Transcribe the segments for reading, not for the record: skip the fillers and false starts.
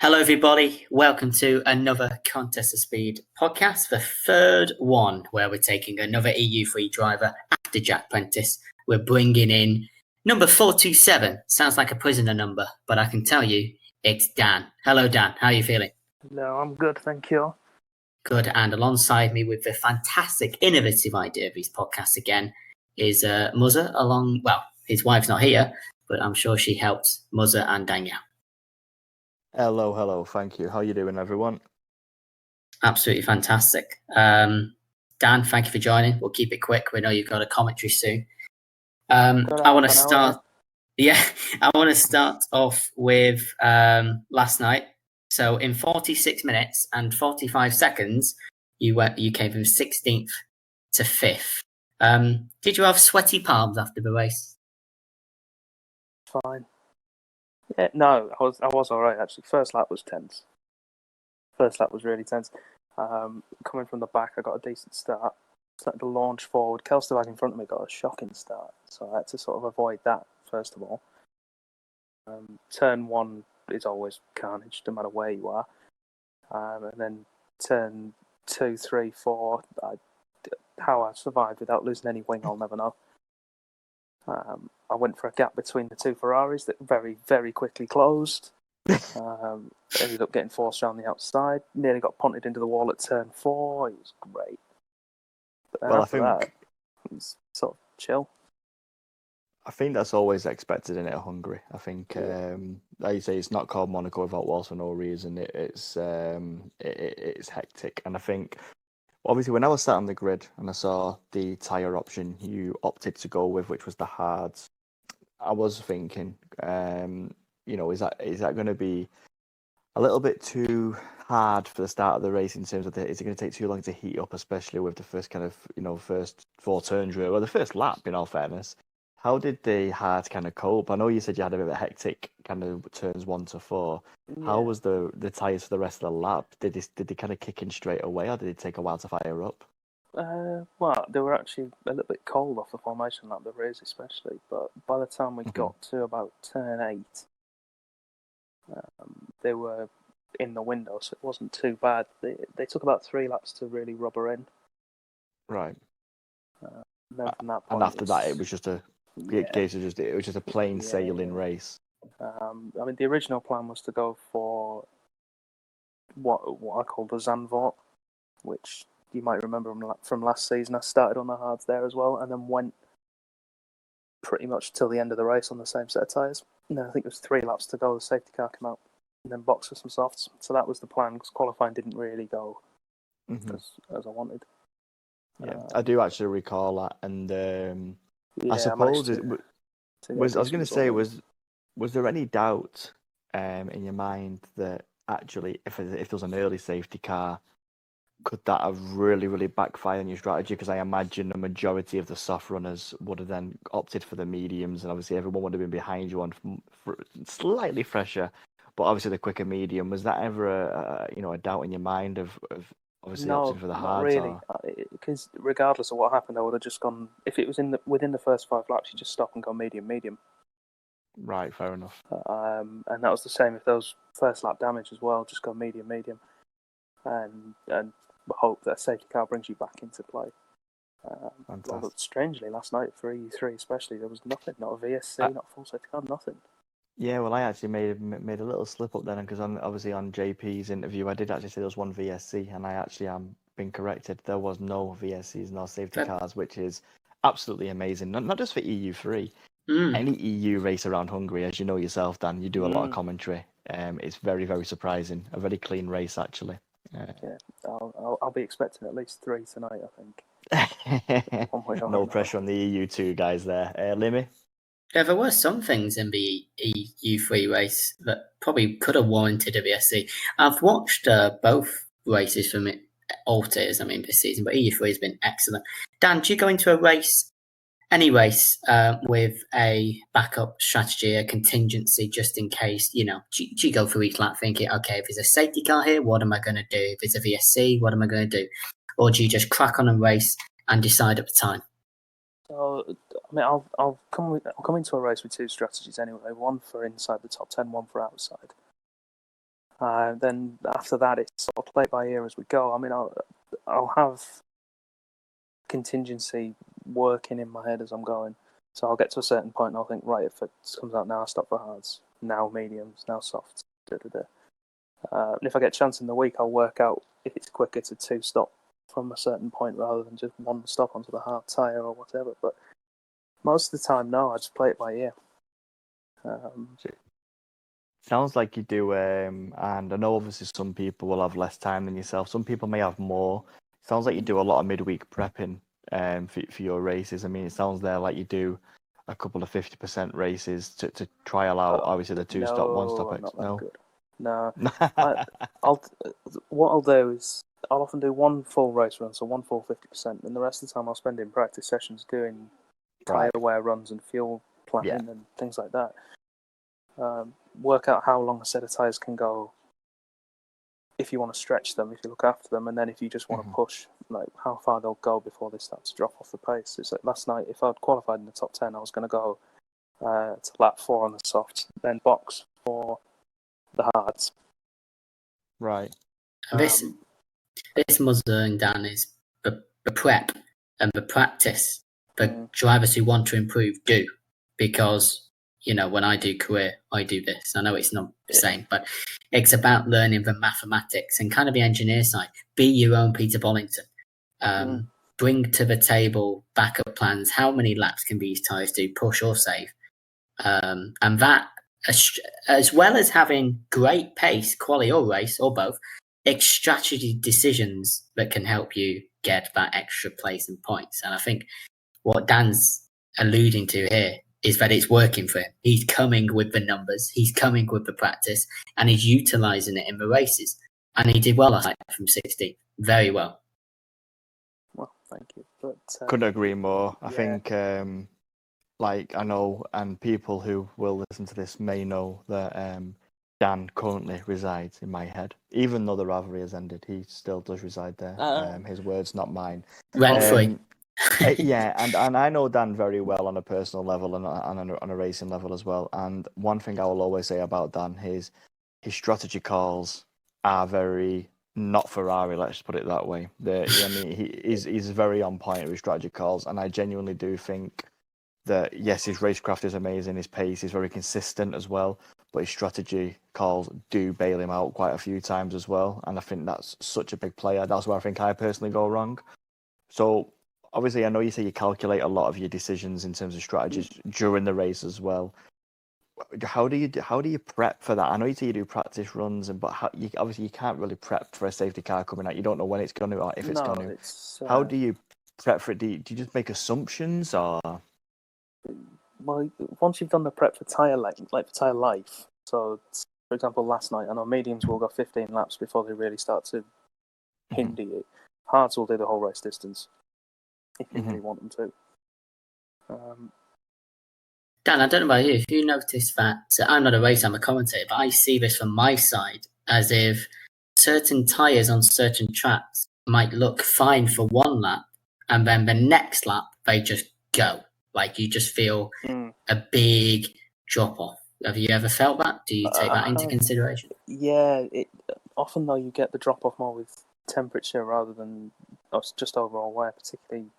Hello, everybody. Welcome to another Contest of Speed podcast, the third one where we're taking another EU3 driver after Jack Prentice. We're bringing in number 427. Sounds like a prisoner number, but I can tell you it's Dan. Hello, Dan. How are you feeling? No, I'm good, thank you. Good. And alongside me with the fantastic, innovative idea of his podcast again is Muzza his wife's not here, but I'm sure she helped Muzza and Danielle. Hello. Thank you. How you doing, everyone? Absolutely fantastic. Dan, thank you for joining. We'll keep it quick. We know you've got a commentary soon. I want to start. Yeah, I want to start off with last night. So in 46 minutes and 45 seconds, you came from 16th to 5th. Did you have sweaty palms after the race? Fine. Yeah, no, I was all right actually. First lap was tense. First lap was really tense. Coming from the back, I got a decent start. Started to launch forward. Kelsterwag in front of me got a shocking start, so I had to sort of avoid that first of all. Turn 1 is always carnage, no matter where you are. And then turn 2, 3, 4. How I survived without losing any wing, I'll never know. I went for a gap between the two Ferraris that very, very quickly closed. Ended up getting forced around the outside. Nearly got punted into the wall at turn 4. It was great. But then after that, it was sort of chill. I think that's always expected in Hungary. I think, like you say, it's not called Monaco without walls for no reason. It's hectic, and I think obviously when I was sat on the grid and I saw the tyre option you opted to go with, which was the hards, I was thinking, is that going to be a little bit too hard for the start of the race in terms of is it going to take too long to heat up, especially with the first first 4 turns, or the first lap, in all fairness. How did the hard kind of cope? I know you said you had a bit of a hectic kind of turns 1 to 4. Yeah. How was the tyres for the rest of the lap? Did they kind of kick in straight away, or did it take a while to fire up? Well, they were actually a little bit cold off the formation lap, the race especially. But by the time we got to about turn 8, they were in the window, so it wasn't too bad. They took about 3 laps to really rub her in. Right. Then from that point, and after that, it was just a plain sailing race. I mean, the original plan was to go for what I call the Zandvoort, which you might remember from last season. I started on the hards there as well, and then went pretty much till the end of the race on the same set of tyres. No, I think it was 3 laps to go. The safety car came out, and then boxed for some softs. So that was the plan, because qualifying didn't really go as I wanted. Yeah, I do actually recall that, and I suppose was there any doubt in your mind that actually if there was an early safety car, could that have really, really backfired on your strategy? Because I imagine the majority of the soft runners would have then opted for the mediums, and obviously everyone would have been behind you on slightly fresher, but obviously the quicker medium. Was that ever a doubt in your mind of obviously opting for the hards? No, not really. Because regardless of what happened, I would have just gone. If it was within the first 5 laps, you just stop and go medium. Right, fair enough. And that was the same if there was first lap damage as well. Just go medium, and hope that a safety car brings you back into play. Although strangely, last night for EU3 especially, there was nothing. Not a VSC, not a full safety car, nothing. Yeah, well, I actually made a little slip up then, because obviously on JP's interview, I did actually say there was one VSC, and I actually am being corrected. There was no VSCs, no safety cars, which is absolutely amazing. Not just for EU3, any EU race around Hungary, as you know yourself, Dan, you do a lot of commentary. It's very, very surprising. A very clean race, actually. Yeah, I'll be expecting at least 3 tonight, I think. No pressure on the EU2 guys there. Limmy? Yeah, there were some things in the EU3 race that probably could have warranted a VSC. I've watched both races from all tiers, this season, but EU3 has been excellent. Dan, do you go into any race with a backup strategy, a contingency, just in case, do you go through each lap thinking, okay, if there's a safety car here, what am I going to do? If it's a VSC, what am I going to do? Or do you just crack on a race and decide at the time? So, I'll come into a race with 2 strategies anyway. One for inside the top 10, one for outside. Then after that, it's sort of play it by ear as we go. I mean, I'll have contingency working in my head as I'm going. So I'll get to a certain point and I'll think, right, if it comes out now, I stop for hards. Now mediums, now softs. And if I get a chance in the week, I'll work out if it's quicker to 2-stop from a certain point rather than just 1 stop onto the hard tyre or whatever. But most of the time, no, I just play it by ear. Sounds like you do, and I know obviously some people will have less time than yourself. Some people may have more. Sounds like you do a lot of midweek prepping for your races. I mean, it sounds there like you do a couple of 50% races to trial out, obviously, the 2-stop, 1-stop. I'm not that No? good. No. What I'll do is I'll often do 1 full race run, so 1 full 50%, and the rest of the time I'll spend in practice sessions doing tyre wear runs and fuel planning and things like that. Work out how long a set of tyres can go if you want to stretch them, if you look after them, and then if you just want to push, like how far they'll go before they start to drop off the pace. It's like last night, if I'd qualified in the top 10, I was going to go to lap 4 on the softs, then box for the hards. Right. And this muzzling down is the prep and the practice that drivers who want to improve do, because when I do career, I do this. I know it's not the same, but it's about learning the mathematics and kind of the engineer side. Be your own Peter Bollington. Bring to the table backup plans. How many laps can these tyres do, push or save? And that, as well as having great pace, quali or race, or both, it's strategy decisions that can help you get that extra place and points. And I think what Dan's alluding to here is that it's working for him. He's coming with the numbers, he's coming with the practice, and he's utilising it in the races. And he did well last night from 60. Very well. Well, thank you. But, couldn't agree more. I think, I know, and people who will listen to this may know that Dan currently resides in my head. Even though the rivalry has ended, he still does reside there. His words, not mine. Rent-free. And I know Dan very well on a personal level and on a racing level as well. And one thing I will always say about Dan is his strategy calls are very not Ferrari. Let's put it that way. He's very on point with his strategy calls, and I genuinely do think that yes, his racecraft is amazing. His pace is very consistent as well, but his strategy calls do bail him out quite a few times as well. And I think that's such a big player. That's where I think I personally go wrong. So. Obviously, I know you say you calculate a lot of your decisions in terms of strategies during the race as well. How do you prep for that? I know you say you do practice runs, but obviously you can't really prep for a safety car coming out. You don't know when it's going to or if it's going to. How do you prep for it? Do you just make assumptions or? Well, once you've done the prep for tyre life. So, for example, last night I know mediums will go 15 laps before they really start to hinder you. Hards will do the whole race distance. If you really want them to. Dan, I don't know about you. If you notice that, I'm not a racer, I'm a commentator, but I see this from my side as if certain tyres on certain tracks might look fine for 1 lap, and then the next lap, they just go. Like you just feel a big drop off. Have you ever felt that? Do you take that into consideration? Yeah, often though you get the drop off more with temperature rather than just overall wear, particularly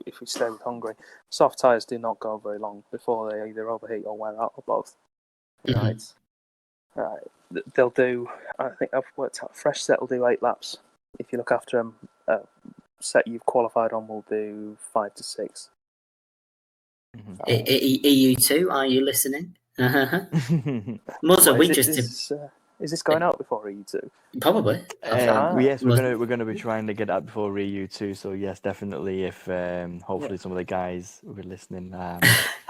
if we stay with Hungary. Soft tyres do not go very long before they either overheat or wear out, or both. Right. They'll do, I think I've worked out, fresh set will do 8 laps. If you look after them, set you've qualified on will do 5 to 6. EU2, are you listening? Muzzle, is this going out before EU2? Probably. Yes, we're gonna be trying to get that before EU2. So yes, definitely. If hopefully some of the guys will be listening.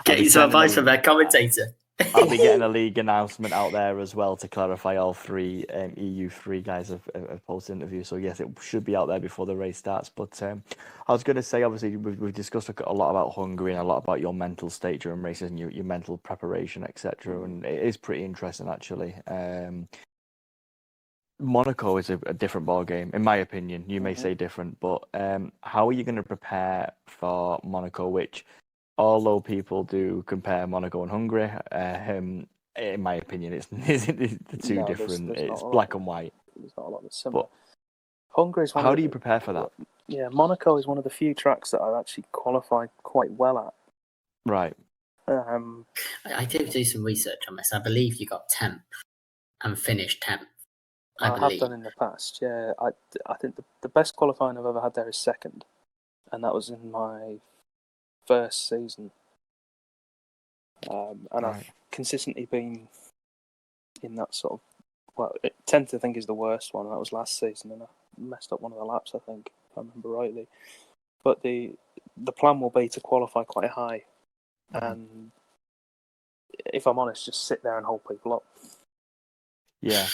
Get you some advice from their commentator. I'll be getting a league announcement out there as well to clarify all 3 EU3 guys have posted interviews. So yes, it should be out there before the race starts. But I was going to say, obviously, we've discussed a lot about Hungary and a lot about your mental state during races and your mental preparation, etc. And it is pretty interesting, actually. Monaco is a different ball game, in my opinion. You may say different, but how are you going to prepare for Monaco, which, although people do compare Monaco and Hungary, in my opinion, it's the two No, different. there's not It's a lot. black and white. There's not a lot that's similar. But Hungary is one how of do you the, prepare for that? Yeah, Monaco is one of the few tracks that I've actually qualified quite well at. Right. I did do some research on this. I believe you got 10th and finished 10th. I have believe. done in the past. Yeah, I think the best qualifying I've ever had there is second, and that was in my first season. And Right. I've consistently been in that sort of 10th. I think is the worst one. That was last season, and I messed up one of the laps. I think, if I remember rightly. But the plan will be to qualify quite high, and if I'm honest, just sit there and hold people up. Yeah.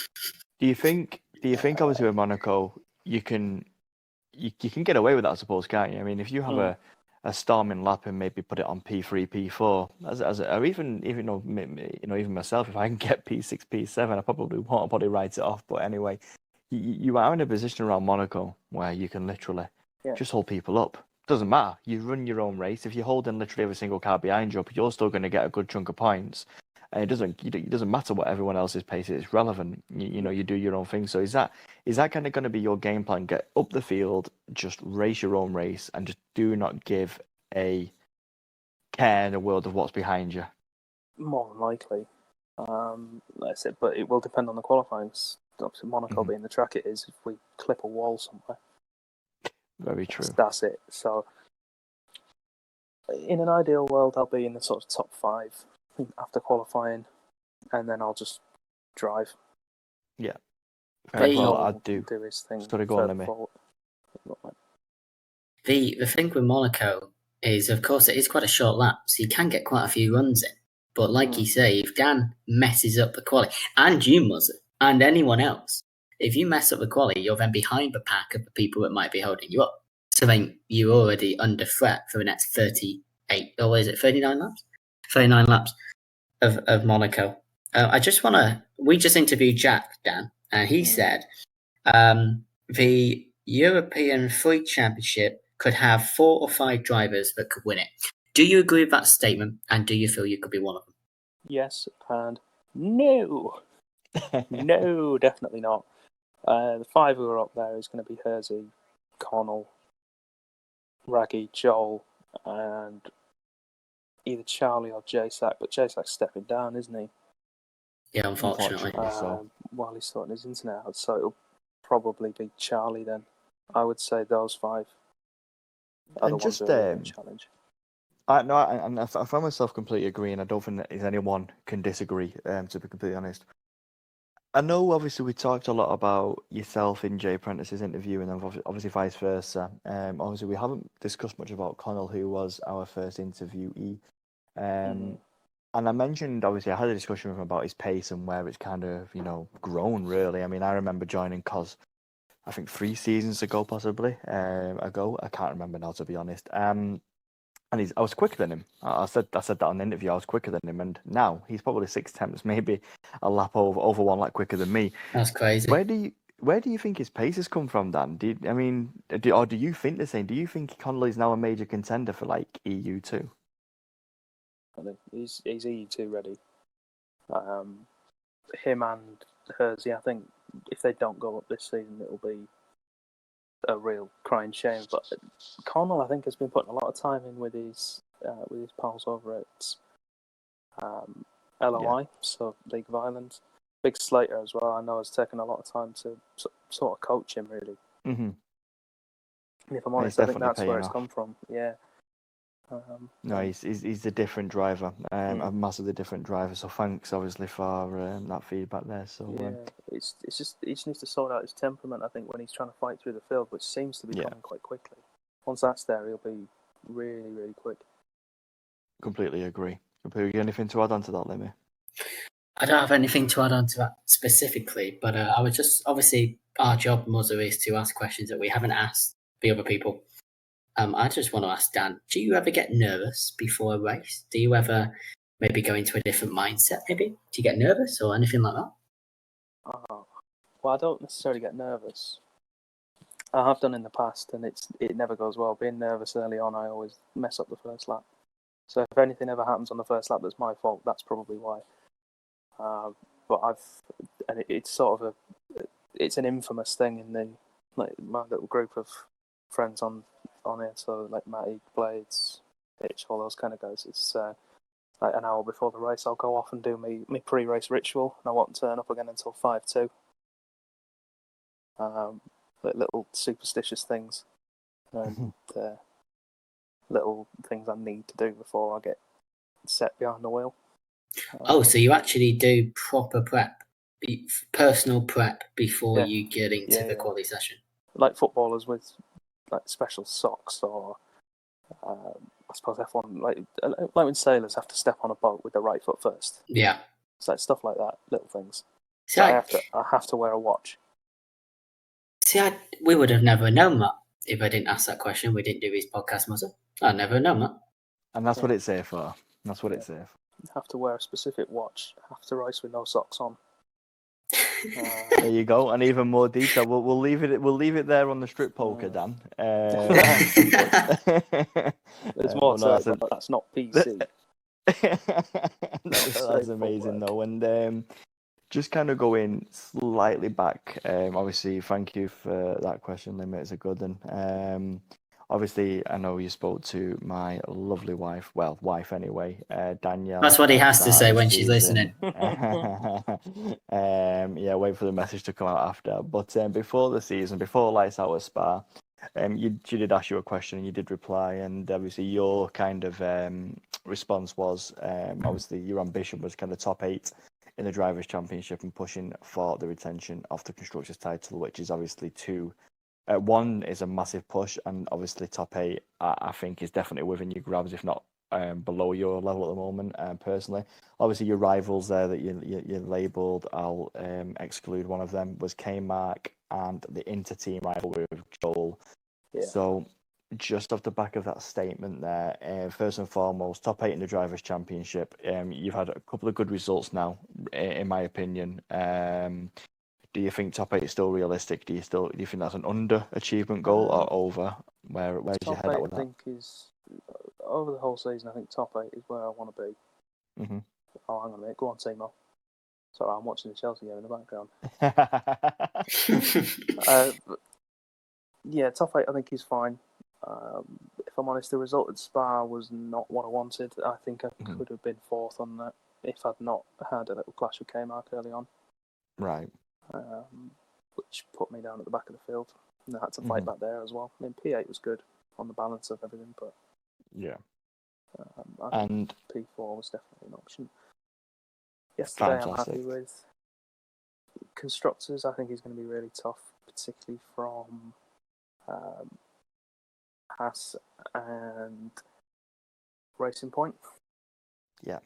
Do you think obviously with Monaco you can get away with that, I suppose, can't you? I mean, if you have a storming lap and maybe put it on P3, P4, or even myself, if I can get P6, P7, I probably won't. I'll probably write it off. But anyway, you are in a position around Monaco where you can literally just hold people up. Doesn't matter. You run your own race. If you're holding literally every single car behind you up, you're still going to get a good chunk of points. And it doesn't matter what everyone else's pace is. It's relevant. You do your own thing. So is that kind of going to be your game plan? Get up the field, just race your own race, and just do not give a care in the world of what's behind you. More than likely, like I said, but it will depend on the qualifying. Obviously, Monaco being the track it is, if we clip a wall somewhere, very true. That's it. So, in an ideal world, I'll be in the sort of top 5 after qualifying, and then I'll just drive. Yeah. Well, I'd do his thing. Sorry, go on, Lemmy. The thing with Monaco is, of course, it is quite a short lap, so you can get quite a few runs in. But like you say, if Dan messes up the quali, and you must, and anyone else, if you mess up the quali, you're then behind the pack of the people that might be holding you up. So then you're already under threat for the next 38, or is it 39 laps? 39 laps of Monaco. We just interviewed Jack, Dan, and he said the European Free Championship could have 4 or 5 drivers that could win it. Do you agree with that statement, and do you feel you could be one of them? Yes, and no. No, definitely not. The 5 who are up there is going to be Hersey, Connell, Raggy, Joel, and either Charlie or J-Sack, but J-Sack's stepping down, isn't he? Yeah, unfortunately. While he's sorting his internet out, so it'll probably be Charlie then. I would say those 5 are the ones who are in challenge. I find myself completely agreeing. I don't think that anyone can disagree, to be completely honest. I know, obviously, we talked a lot about yourself in Jay Prentice's interview, and then obviously vice versa. Obviously, we haven't discussed much about Connell, who was our first interviewee. And I mentioned, obviously, I had a discussion with him about his pace and where it's kind of, grown, really. I mean, I remember joining Cos, I think 3 seasons ago, possibly, ago. I can't remember now, to be honest. And I was quicker than him. I said that on the interview. I was quicker than him, and now he's probably 6 tenths, maybe a lap over 1 lap quicker than me. That's crazy. Where do you think his pace has come from, Dan? Do you think the same? Do you think Connolly's now a major contender for like EU2? I think he's EU2 ready. Him and Hersey, I think if they don't go up this season, it'll be a real crying shame. But Connell, I think, has been putting a lot of time in with his pals over at LOI, so League of Ireland. Big Slater as well, I know, has taken a lot of time to sort of coach him, really. Mm-hmm. And if I'm honest, I think that's where it's come from. Yeah. No, he's a different driver, a massively different driver. So thanks, obviously, for that feedback there. So it's just he just needs to sort out his temperament. I think when he's trying to fight through the field, which seems to be coming quite quickly. Once that's there, he'll be really, really quick. Completely agree. Anything to add on to that, Lemmy? I don't have anything to add on to that specifically, but I was just, obviously, our job, Muzzer, is to ask questions that we haven't asked the other people. I just want to ask Dan, do you ever get nervous before a race? Do you ever maybe go into a different mindset, maybe? Do you get nervous or anything like that? Well, I don't necessarily get nervous. I have done in the past, and it never goes well. Being nervous early on, I always mess up the first lap. So if anything ever happens on the first lap that's my fault, that's probably why. But it's sort of it's an infamous thing in the my little group of friends on it. So like Matty, Blades, Hitch, all those kind of guys. It's like an hour before the race, I'll go off and do my pre-race ritual, and I won't turn up again until 5:02. Like little superstitious things, and little things I need to do before I get set behind the wheel. So you actually do proper prep, personal prep before Yeah. you get into Yeah, the quali session. Like footballers with like special socks, or I suppose F1 like when sailors have to step on a boat with the right foot first. Yeah. It's like stuff like that, little things. See, I have to wear a watch. we would have never known that if I didn't ask that question. We didn't do his podcast, Muzzle. I'd never known that. And that's what it's here for. That's what it's here for. Have to wear a specific watch. Have to race with no socks on. There you go, and even more detail. We'll leave it. We'll leave it there on the strip poker, Dan. There's more to it, but that's not PC. That's amazing, though. And just kind of going slightly back. Obviously, thank you for that question, Limit. It's a good one. Obviously, I know you spoke to my lovely wife. Well, wife anyway, Danielle. That's what he has to say when she's listening. Yeah, wait for the message to come out after. But before the season, before Lights Out at Spa, she did ask you a question and you did reply. And obviously, your kind of response was obviously your ambition was kind of top 8 in the Drivers' Championship and pushing for the retention of the Constructors' title, which is obviously 2. 1 is a massive push, and obviously top 8, I think, is definitely within your grabs, if not below your level at the moment. Personally, obviously your rivals there that you labelled, I'll exclude one of them, was K-Mark and the inter-team rival with Joel. Yeah. So just off the back of that statement there, first and foremost, top 8 in the Drivers' Championship. You've had a couple of good results now, in my opinion. Do you think top 8 is still realistic? Do you think that's an underachievement goal or over? Where's your head at with that? I think is over the whole season. I think top 8 is where I want to be. Mm-hmm. Oh, hang on a minute. Go on, Timo. Sorry, I'm watching the Chelsea game in the background. But yeah, top 8 I think is fine. If I'm honest, the result at Spa was not what I wanted. I think I could have been 4th on that if I'd not had a little clash with K-Mark early on. Right. Which put me down at the back of the field. And I had to fight back there as well. I mean, P8 was good on the balance of everything, but yeah. And P4 was definitely an option. Yesterday, fantastic. I'm happy with Constructors. I think he's going to be really tough, particularly from Haas and Racing Point. Yeah.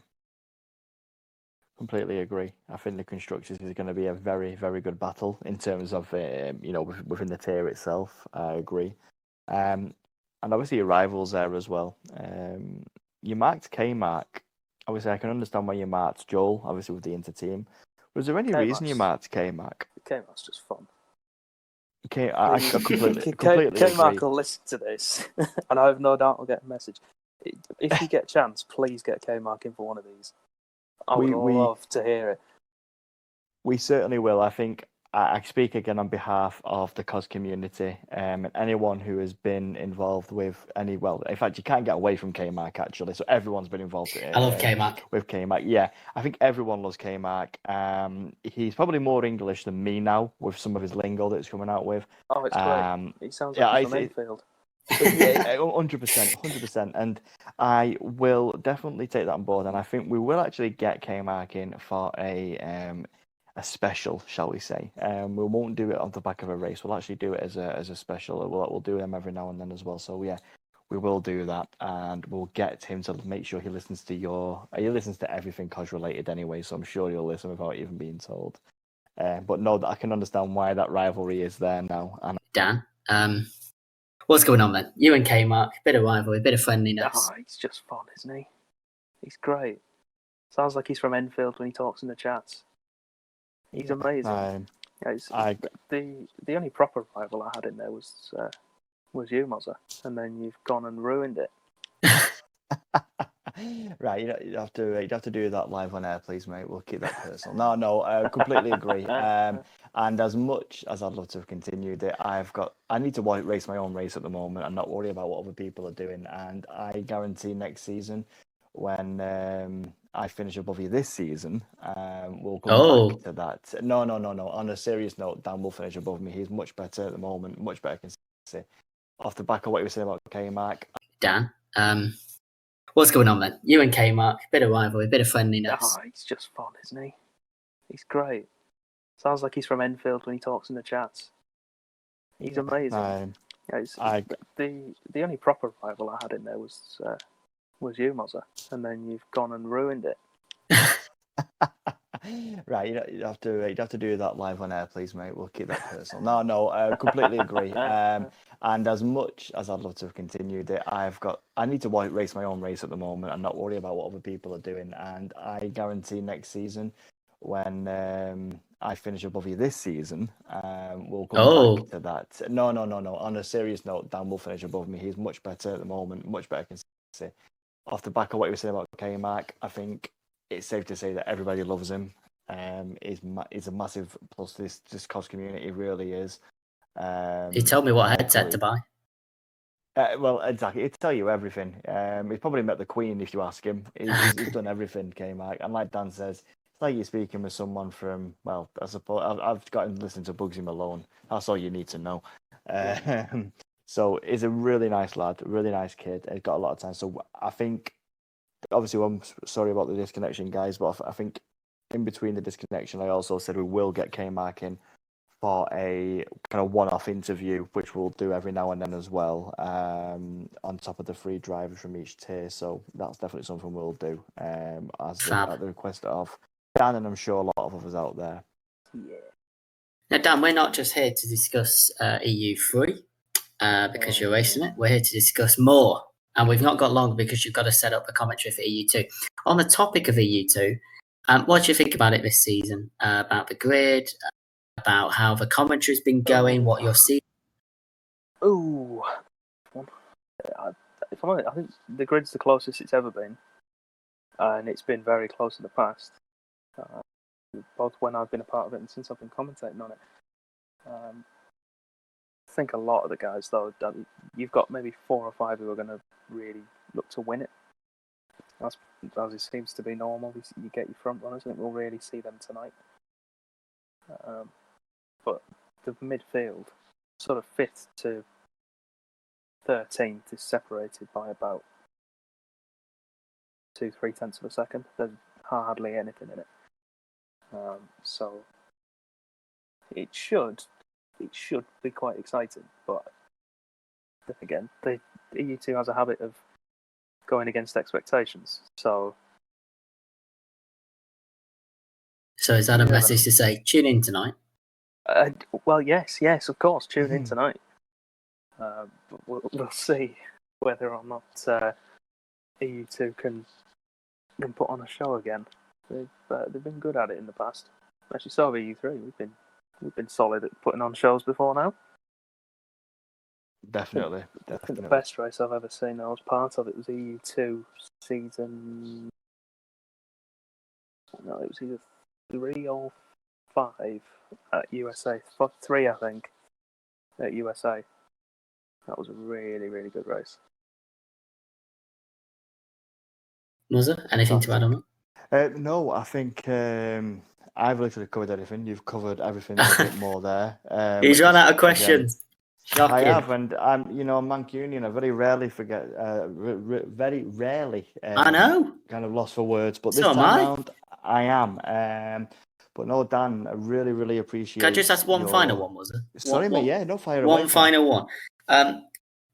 Completely agree. I think the Constructors is going to be a very, very good battle in terms of, within the tier itself. I agree. And obviously your rivals there as well. You marked K-Mark. Obviously, I can understand why you marked Joel, obviously with the inter-team. Was there any reason you marked K-Mark? K-Mark's just fun. I completely agree. K-Mark will listen to this, and I have no doubt I'll get a message. If you get a chance, please get K-Mark in for one of these. I would love to hear it. We certainly will. I think I speak again on behalf of the COS community and anyone who has been involved with in fact, you can't get away from K-Mark, actually. So everyone's been involved I love K-Mark. With K-Mark. Yeah, I think everyone loves K-Mark. He's probably more English than me now with some of his lingo that he's coming out with. Oh, it's great. He sounds like he's from Enfield. Yeah, 100%. And I will definitely take that on board. And I think we will actually get K-Mark in for a special, shall we say. We won't do it on the back of a race. We'll actually do it as a special. We'll do them every now and then as well. So yeah, we will do that, and we'll get him to make sure he listens to he listens to everything COS related anyway. So I'm sure he'll listen without even being told. But no, I can understand why that rivalry is there now. And Dan, what's going on then? You and K-Mark, bit of rivalry, bit of friendliness. Oh, he's just fun, isn't he? He's great. Sounds like he's from Enfield when he talks in the chats. He's amazing. The only proper rival I had in there was you, Mozza, and then you've gone and ruined it. Right, you have to do that live on air, please, mate. We'll keep that personal. No, completely agree. And as much as I'd love to have continued it, I need to race my own race at the moment and not worry about what other people are doing. And I guarantee next season, when I finish above you this season, we'll come back to that. No. On a serious note, Dan will finish above me. He's much better at the moment, much better consistency. Off the back of what you were saying about K-Mark. Dan, what's going on, man? You and K-Mark, bit of rivalry, bit of friendliness. Oh, he's just fun, isn't he? He's great. Sounds like he's from Enfield when he talks in the chats. He's amazing. The only proper rival I had in there was you, Mozza, and then you've gone and ruined it. Right, you have to do that live on air, please, mate. We'll keep that personal. No, completely agree. And as much as I'd love to have continued it, I need to race my own race at the moment and not worry about what other people are doing. And I guarantee next season, when I finish above you this season, we'll come back to that. No. On a serious note, Dan will finish above me. He's much better at the moment, much better consistency. Off the back of what you were saying about K-Mark, I think it's safe to say that everybody loves him. He's a massive plus to this COS community, really is. He told me what headset to buy. Well, exactly. He'd tell you everything. He's probably met the Queen if you ask him. He's done everything, K-Mark. And like Dan says, it's like you're speaking with someone from, well, I suppose I've gotten to listen to Bugsy Malone. That's all you need to know. So he's a really nice lad, really nice kid. He's got a lot of time. So I think, obviously, I'm sorry about the disconnection, guys, but I think in between the disconnection, I also said we will get K-Mark in for a kind of one-off interview, which we'll do every now and then as well, on top of the free drivers from each tier. So that's definitely something we'll do at the request of Dan, and I'm sure a lot of others out there. Yeah. Now, Dan, we're not just here to discuss EU3 because you're racing it. We're here to discuss more. And we've not got long because you've got to set up a commentary for EU2. On the topic of EU2, what do you think about it this season? About the grid, about how the commentary's been going, what you're seeing? Ooh. If I'm honest, I think the grid's the closest it's ever been. And it's been very close in the past. Both when I've been a part of it and since I've been commentating on it. I think a lot of the guys, though, you've got maybe 4 or 5 who are going to really look to win it. As it seems to be normal. You get your front runners. I think we'll really see them tonight. But the midfield, sort of 5th to 13th, is separated by about 2-3 tenths of a second. There's hardly anything in it. So it should be quite exciting. But then again, the EU2 has a habit of going against expectations. So is that a message to say, tune in tonight? Well, yes, of course, tune in tonight. But we'll see whether or not EU2 can put on a show again. They've been good at it in the past. Actually, so have EU3. We've been solid at putting on shows before now. Definitely. I think the best race I've ever seen I was part of it was EU2 season. No, it was either 3 or 5 at USA. 3, I think, at USA. That was a really, really good race. Was there anything to add on that? No, I think I've literally covered everything. You've covered everything a bit more there. He's run out of questions. Again, I have, and I'm, Mancunian. I very rarely forget. Very rarely. I know. Kind of lost for words, but this time round, I am. But no, Dan, I really, really appreciate. Can I just ask one final one? Was it? Sorry, mate. Yeah, no fire. One final one.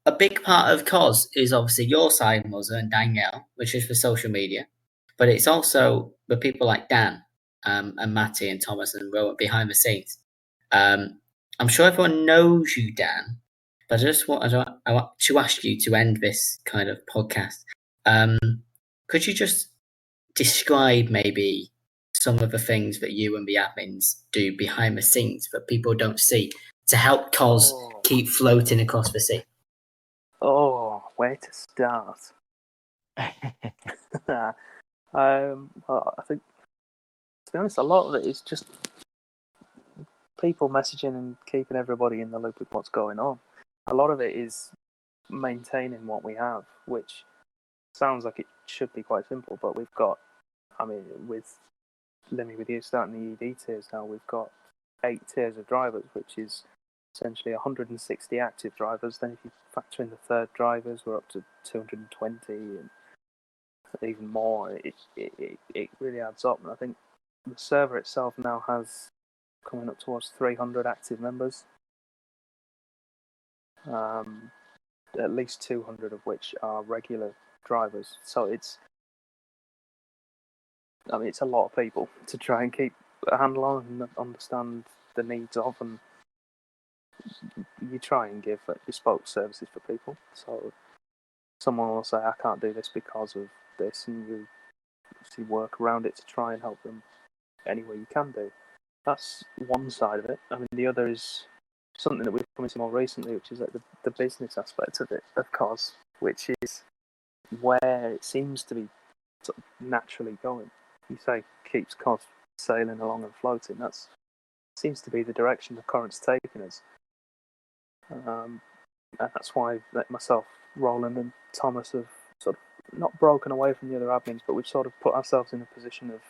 A big part of COS is obviously your side, Muzza, and Danielle, which is for social media, but it's also the people like Dan and Matty and Thomas and Rowan behind the scenes. I'm sure everyone knows you, Dan, but I want to ask you to end this kind of podcast. Could you just describe maybe some of the things that you and the admins do behind the scenes that people don't see to help COS keep floating across the sea? Oh, where to start? Well, I think, to be honest, a lot of it is just people messaging and keeping everybody in the loop with what's going on. A lot of it is maintaining what we have, which sounds like it should be quite simple, but we've got, I mean, with Limmy, with you starting the ED tiers now, we've got 8 tiers of drivers, which is essentially 160 active drivers. Then if you factor in the third drivers, we're up to 220 and even more. It really adds up, and I think the server itself now has coming up towards 300 active members. At least 200 of which are regular drivers. So it's a lot of people to try and keep a handle on and understand the needs of, and you try and give bespoke services for people. So someone will say, I can't do this because of this, and you obviously work around it to try and help them any way you can do. That's one side of it. I mean, the other is something that we've come into more recently, which is like the business aspect of it, of course, which is where it seems to be sort of naturally going. You say keeps costs sailing along and floating. That seems to be the direction the current's taking us. And that's why myself, Roland, and Thomas have sort of not broken away from the other admins, but we've sort of put ourselves in a position of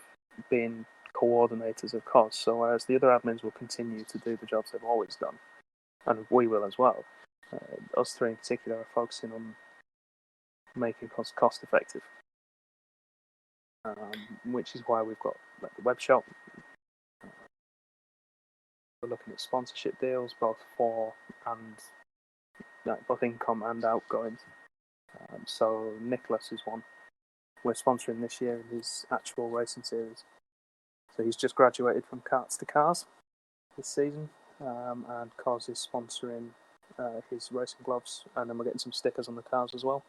being coordinators of costs. So whereas the other admins will continue to do the jobs they've always done, and we will as well, us three in particular are focusing on making costs cost effective, which is why we've got like the web shop. We're looking at sponsorship deals, both both income and outgoings. So Nicholas is one we're sponsoring this year in his actual racing series. So he's just graduated from karts to cars this season, and Cos is sponsoring his racing gloves, and then we're getting some stickers on the cars as well.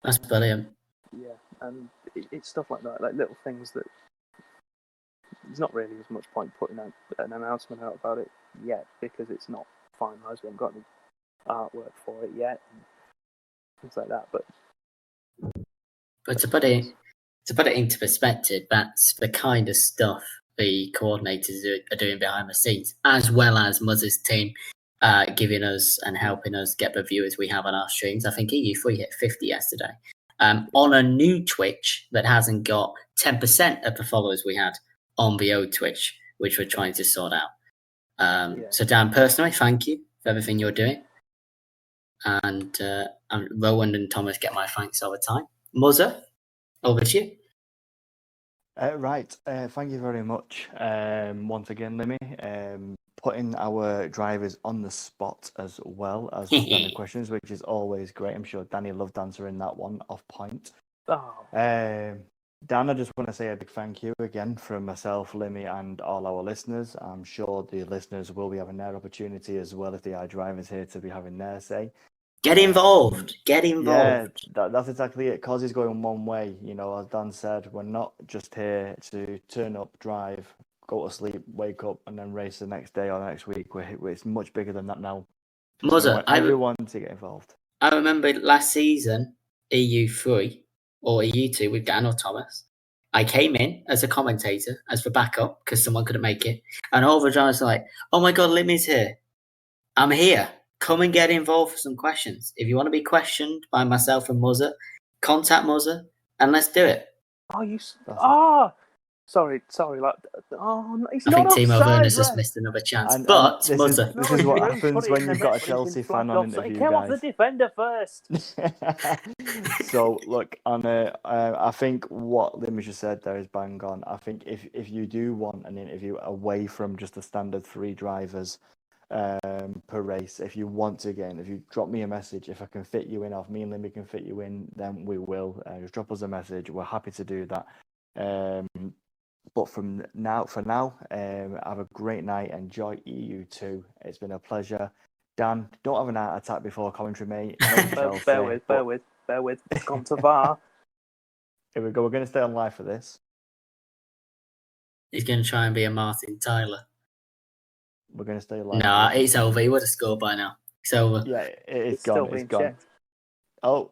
That's brilliant. Yeah, and it's stuff like that, like little things that there's not really as much point putting out an announcement out about it yet because it's not finalised. We haven't got any artwork for it yet, and things like that. But to put it into perspective, that's the kind of stuff the coordinators are doing behind the scenes, as well as Muzz's team giving us and helping us get the viewers we have on our streams. I think EU3 hit 50 yesterday. On a new Twitch that hasn't got 10% of the followers we had on the old Twitch, which we're trying to sort out. So Dan, personally, thank you for everything you're doing. And Rowan and Thomas get my thanks all the time. Muzza, over to you. Right, thank you very much once again, Limmy. Putting our drivers on the spot as well as the questions, which is always great. I'm sure Danny loved answering that one off point. Dan, I just want to say a big thank you again from myself, Limmy, and all our listeners. I'm sure the listeners will be having their opportunity as well if they are drivers here to be having their say. Get involved. Get involved. Yeah, that's exactly it. Cause is going one way. You know, as Dan said, we're not just here to turn up, drive, go to sleep, wake up, and then race the next day or the next week. It's much bigger than that now. Muzza, everyone to get involved. I remember last season, EU3 or EU2 with Dan or Thomas. I came in as a commentator, as the backup, because someone couldn't make it. And all the drivers were like, oh my God, Limmy's here. I'm here. Come and get involved for some questions. If you want to be questioned by myself and Muzza, contact Muzza and let's do it. Sorry. Like, he's I not think Timo Werner's right? just missed another chance. And but this Muzza, this is what happens when you've got a Chelsea fan on interview, He came off the guys. defender first. So look, I think what Limmy just said there is bang on. I think if you do want an interview away from just the standard 3 drivers per race, if you want to, again, if you drop me a message, if I can fit you in, or if me and Limmy can fit you in, then we will. Just drop us a message. We're happy to do that. But for now, have a great night. Enjoy EU2. It's been a pleasure. Dan, don't have an heart attack before commentary, mate. Bear with. It's gone to VAR. Here we go. We're going to stay on live for this. He's going to try and be a Martin Tyler. We're going to stay live. No, it's over. He would have scored by now. It's over. Yeah, it's gone. It's gone. Oh,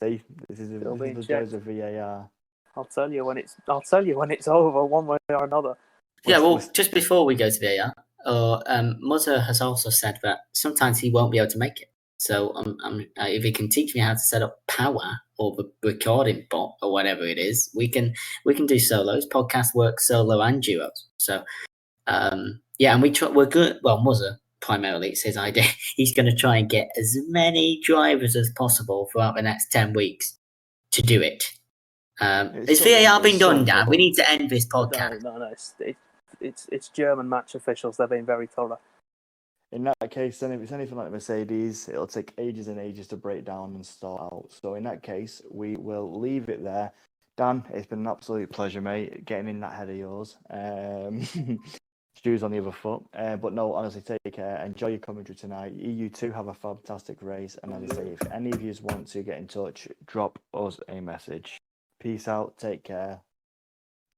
See, this is Still the being joys checked. of VAR. I'll tell you when it's over, one way or another. Yeah, well, We're- just before we go to VAR, Muzzer has also said that sometimes he won't be able to make it. So if he can teach me how to set up Power or the recording bot or whatever it is, we can do solos. Podcast work solo and duos. So yeah, and we're good. Well, Muzzer primarily, it's his idea. He's going to try and get as many drivers as possible throughout the next 10 weeks to do it. Is VAR being done, Dan? We need to end this podcast. No. It's German match officials. They're being very thorough. In that case, then if it's anything like Mercedes, it'll take ages and ages to break down and sort out. So in that case, we will leave it there. Dan, it's been an absolute pleasure, mate, getting in that head of yours. Shoes on the other foot. But no, honestly, take care. Enjoy your commentary tonight. You two have a fantastic race. And as I say, if any of you want to get in touch, drop us a message. Peace out. Take care.